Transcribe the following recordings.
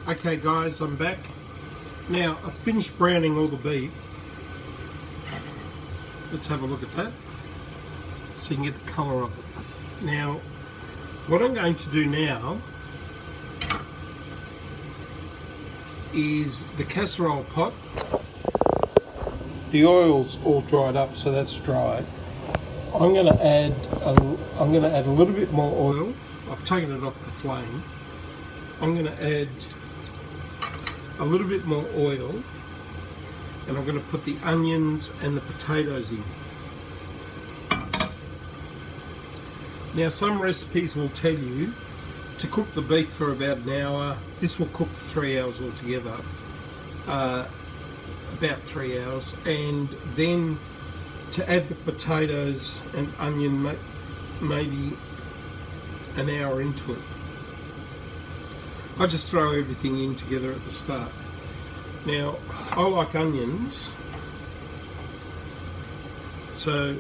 Okay guys, I'm back. Now, I've finished browning all the beef. Let's have a look at that so you can get the colour of it. Now, what I'm going to do now is the casserole pot. The oil's all dried up, so that's dry. I'm going to add a little bit more oil. I've taken it off the flame. I'm going to add a little bit more oil, and I'm going to put the onions and the potatoes in. Now, some recipes will tell you to cook the beef for about an hour. This will cook for 3 hours altogether, about 3 hours, and then to add the potatoes and onion maybe an hour into it. I just throw everything in together at the start. Now, I like onions, so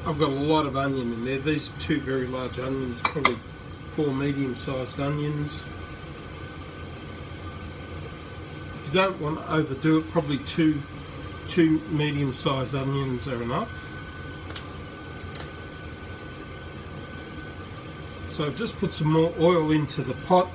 I've got a lot of onion in there. These are 2 very large onions, probably 4 medium-sized onions. If you don't want to overdo it, probably two medium-sized onions are enough. So I've just put some more oil into the pot,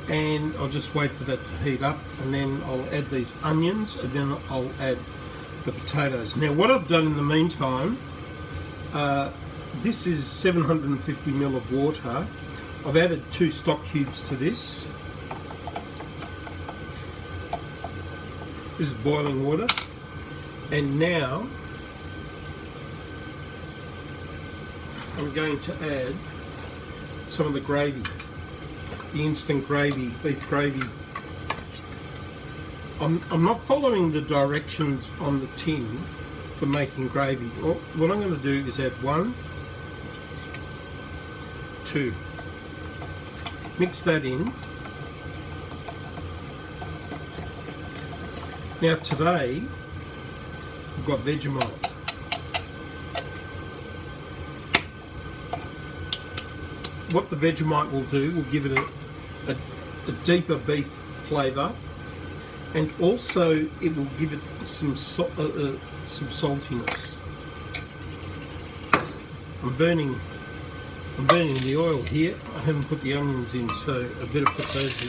and I'll just wait for that to heat up, and then I'll add these onions, and then I'll add the potatoes. Now, what I've done in the meantime, this is 750 ml of water. I've added 2 stock cubes to this. This is boiling water. And now I'm going to add some of the gravy, the instant gravy, beef gravy. I'm not following the directions on the tin for making gravy. What I'm going to do is add 1, 2. Mix that in. Now today I've got Vegemite. What the Vegemite will do will give it a deeper beef flavour, and also it will give it some saltiness. I'm burning the oil here. I haven't put the onions in, so I better put those in.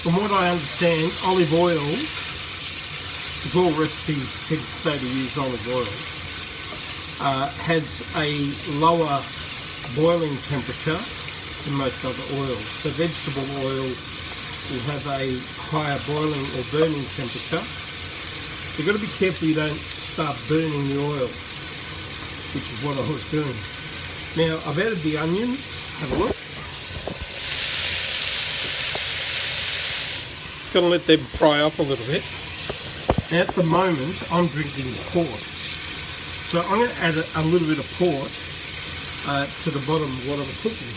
From what I understand, olive oil, because all recipes tend to say to use olive oil, has a lower boiling temperature than most other oils. So vegetable oil will have a higher boiling or burning temperature. You've got to be careful you don't start burning the oil, which is what I was doing. Now I've added the onions. Have a look. Going to let them fry up a little bit. At the moment, I'm drinking port. So I'm going to add a little bit of port to the bottom of what I'm cooking.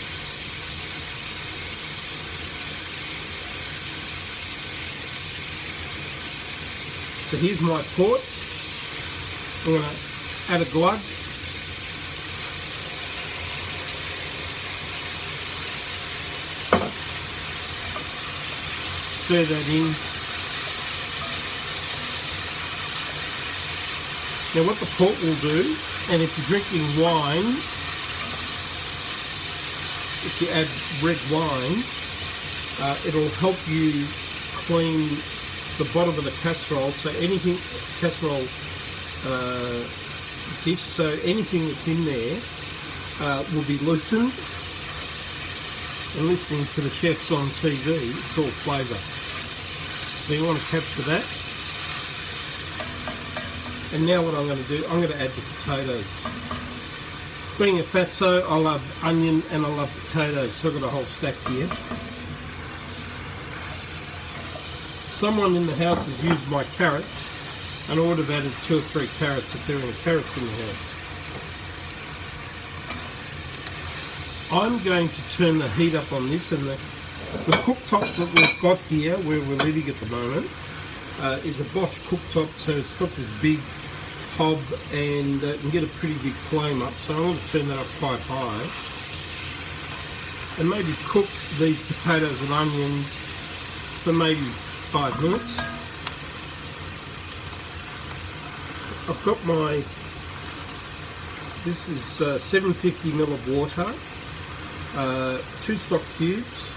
So here's my port. I'm going to add a glug. Stir that in. Now what the port will do, and if you're drinking wine, if you add red wine, it'll help you clean the bottom of the casserole, so anything, casserole dish, so anything that's in there will be loosened. And listening to the chefs on TV, it's all flavour. So you want to capture that. And now what I'm going to do, I'm going to add the potatoes. Being a fatso, I love onion and I love potatoes, so I've got a whole stack here. Someone in the house has used my carrots, and I would have added 2 or 3 carrots if there were any carrots in the house. I'm going to turn the heat up on this, and the cooktop that we've got here, where we're living at the moment, is a Bosch cooktop, so it's got this big hob and can get a pretty big flame up, so I want to turn that up quite high and maybe cook these potatoes and onions for maybe 5 minutes. I've got this is 750 ml of water, 2 stock cubes,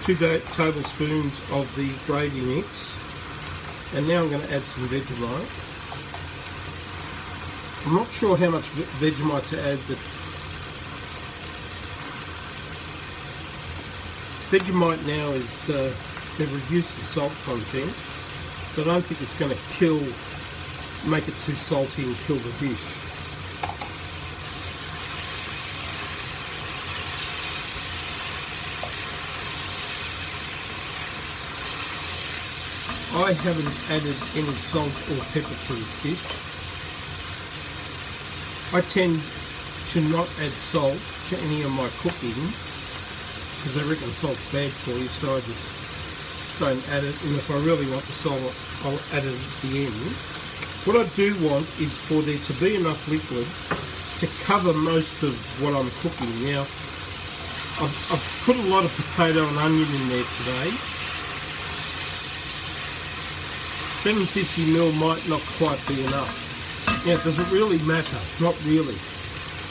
2 tablespoons of the gravy mix, and now I'm going to add some Vegemite. I'm not sure how much Vegemite to add, but Vegemite now is, they've reduced the salt content, so I don't think it's going to make it too salty and kill the dish. I haven't added any salt or pepper to this dish. I tend to not add salt to any of my cooking because I reckon salt's bad for you, so I just don't add it, and if I really want the salt, I'll add it at the end. What I do want is for there to be enough liquid to cover most of what I'm cooking. Now, I've put a lot of potato and onion in there today. 750 ml might not quite be enough. Now, does it really matter? Not really.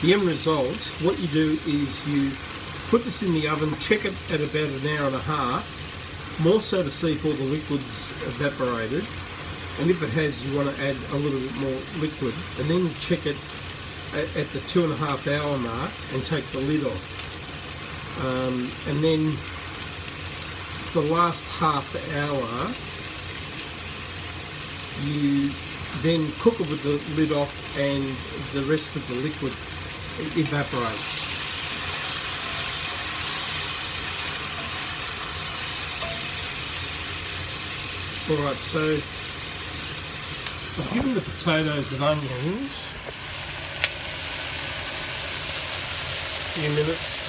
The end result, what you do is you put this in the oven, check it at about an hour and a half, more so to see if all the liquid's evaporated, and if it has, you want to add a little bit more liquid, and then you check it at the 2.5 hour mark and take the lid off. And then the last half hour, you then cook it with the lid off and the rest of the liquid evaporates. Alright, so I've given the potatoes and onions a few minutes.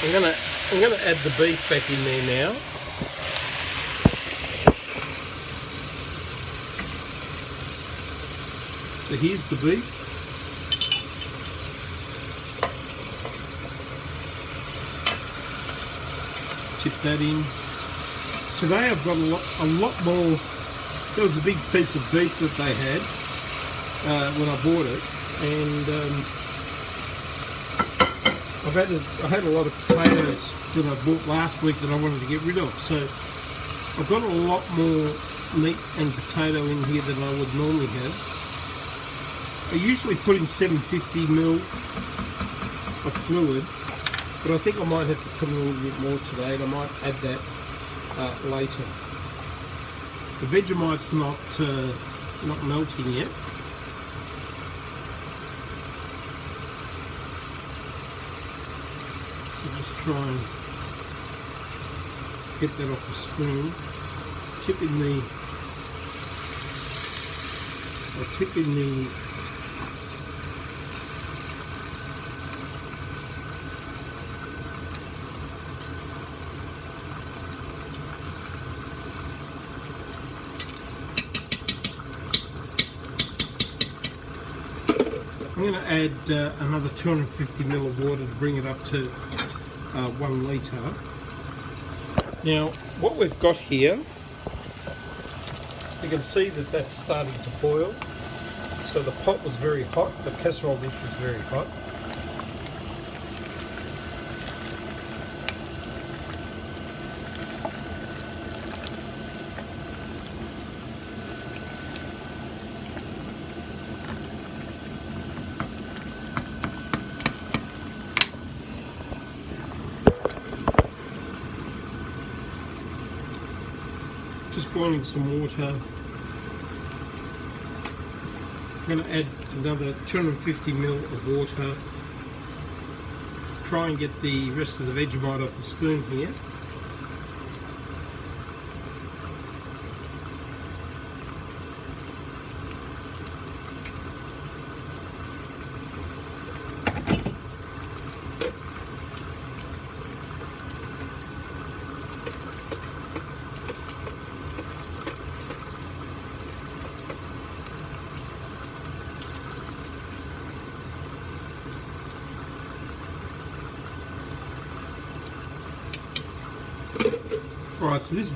I'm gonna add the beef back in there now. So here's the beef. Chip that in. Today I've got a lot more. There was a big piece of beef that they had when I bought it, and I had a lot of potatoes that I bought last week that I wanted to get rid of. So I've got a lot more meat and potato in here than I would normally have. I usually put in 750 ml of fluid, but I think I might have to put in a little bit more today, and I might add that later. The Vegemite's not melting yet. So just try and get that off the spoon. Tip in the I'm going to add another 250 ml of water to bring it up to 1 litre. Now, what we've got here, you can see that that's starting to boil. So the pot was very hot, the casserole dish was very hot. Just boiling some water. I'm going to add another 250 ml of water. Try and get the rest of the Vegemite off the spoon here. Alright, so this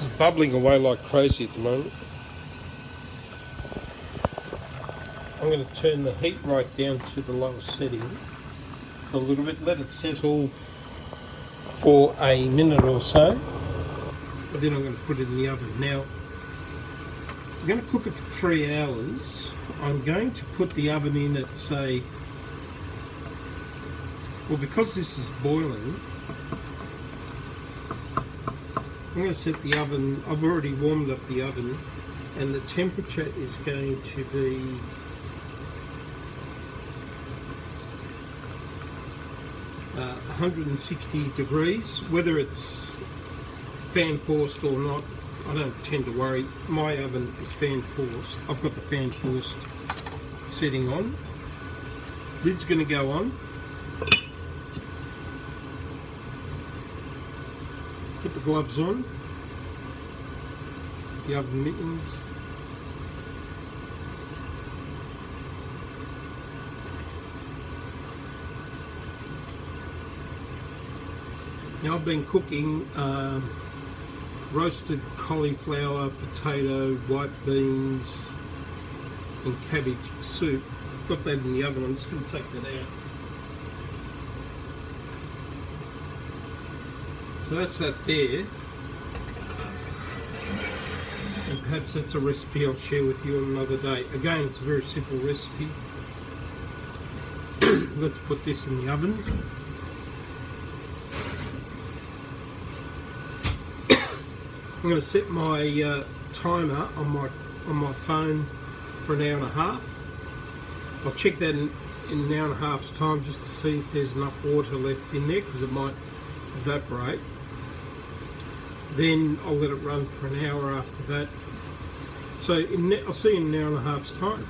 is bubbling away like crazy at the moment. I'm going to turn the heat right down to the lowest setting for a little bit, let it settle for a minute or so, but then I'm going to put it in the oven. Now, I'm going to cook it for 3 hours. I'm going to put the oven in at, say, well, because this is boiling, I'm going to set the oven. I've already warmed up the oven, and the temperature is going to be 160 degrees. Whether it's fan forced or not, I don't tend to worry. My oven is fan forced. I've got the fan forced setting on. Lid's going to go on. Put the gloves on. The oven mittens. Now I've been cooking roasted cauliflower, potato, white beans and cabbage soup. I've got that in the oven. I'm just going to take that out. So that's that there. And perhaps that's a recipe I'll share with you on another day. Again, it's a very simple recipe. Let's put this in the oven. I'm going to set my timer on my phone for an hour and a half. I'll check that in an hour and a half's time just to see if there's enough water left in there, because it might evaporate. Then I'll let it run for an hour after that. So I'll see you in an hour and a half's time.